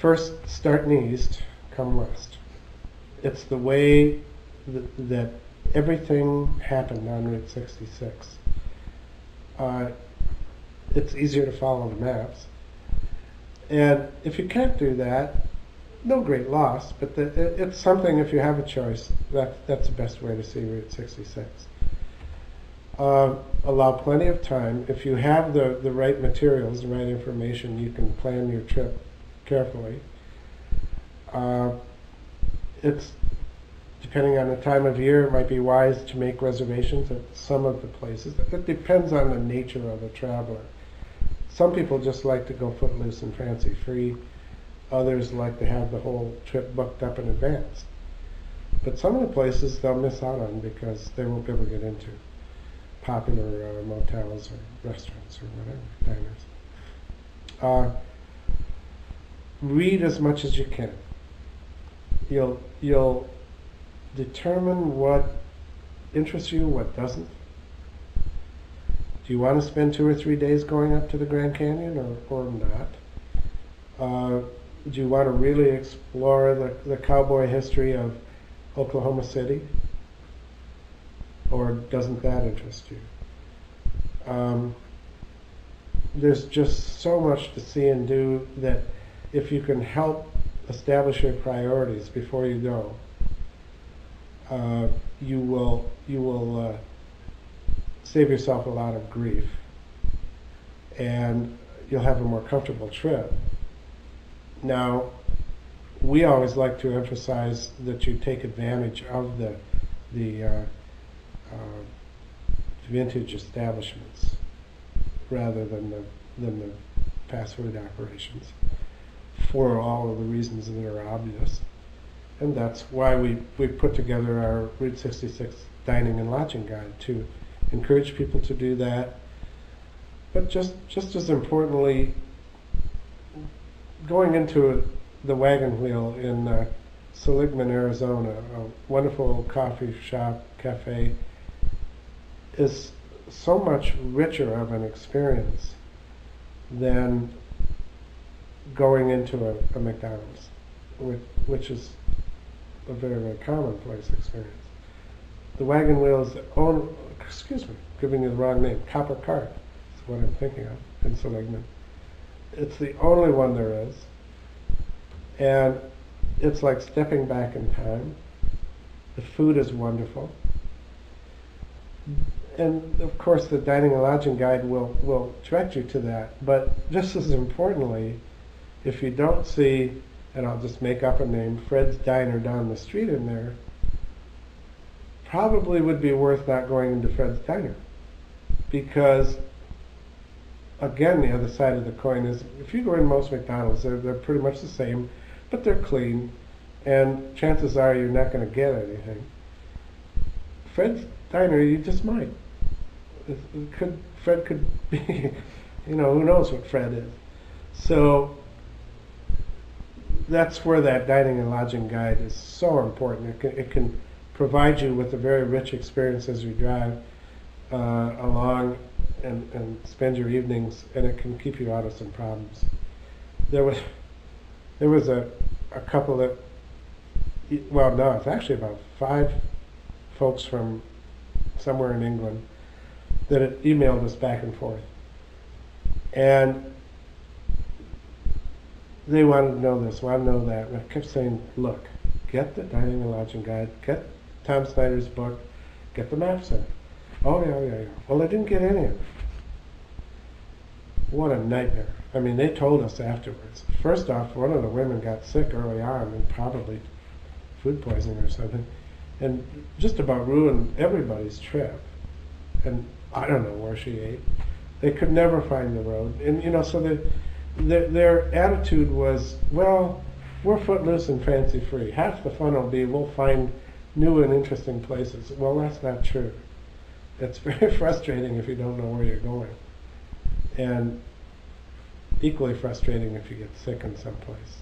First, starting east, come west. It's the way that everything happened on Route 66. It's easier to follow the maps. And if you can't do that, no great loss, but it's something, if you have a choice, that's the best way to see Route 66. Allow plenty of time. If you have the right materials, the right information, you can plan your trip carefully. It's, depending on the time of year, it might be wise to make reservations at some of the places. It depends on the nature of the traveler. Some people just like to go footloose and fancy-free. Others like to have the whole trip booked up in advance. But some of the places they'll miss out on because they won't be able to get into popular motels or restaurants or whatever, diners. Read as much as you can. You'll determine what interests you, what doesn't. Do you want to spend 2 or 3 days going up to the Grand Canyon or not? Do you want to really explore the cowboy history of Oklahoma City? Or doesn't that interest you? There's just so much to see and do that if you can help establish your priorities before you go, you will save yourself a lot of grief, and you'll have a more comfortable trip. Now, we always like to emphasize that you take advantage of the vintage establishments rather than the fast food operations, for all of the reasons that are obvious. And that's why we put together our Route 66 dining and lodging guide, to encourage people to do that. But just as importantly, going into the Wagon Wheel in Seligman, Arizona, a wonderful coffee shop, cafe, is so much richer of an experience than going into a McDonald's, which is a very, very commonplace experience. The Wagon Wheel is the only, giving you the wrong name, Copper Cart is what I'm thinking of in Seligman. It's the only one there is, and it's like stepping back in time. The food is wonderful. And of course the dining and lodging guide will direct you to that, but just as importantly, if you don't see, and I'll just make up a name, Fred's Diner down the street in there, probably would be worth not going into Fred's Diner. Because, again, the other side of the coin is, if you go in most McDonald's, they're pretty much the same, but they're clean, and chances are you're not going to get anything. Fred's Diner, you just might. Fred could be, who knows what Fred is. So that's where that dining and lodging guide is so important. It can provide you with a very rich experience as you drive along and spend your evenings, and it can keep you out of some problems. There was a couple that, well, no, it's actually about 5 folks from somewhere in England that had emailed us back and forth. And they wanted to know this, wanted to know that, and I kept saying, look, get the dining and lodging guide, get Tom Snyder's book, get the maps in. Oh, yeah. Well, I didn't get any of it. What a nightmare. I mean, they told us afterwards. First off, one of the women got sick early on, and probably food poisoning or something, and just about ruined everybody's trip. And I don't know where she ate. They could never find the road. And, so their attitude was, well, we're footloose and fancy-free. Half the fun will be we'll find new and interesting places. Well, that's not true. It's very frustrating if you don't know where you're going. And equally frustrating if you get sick in some place.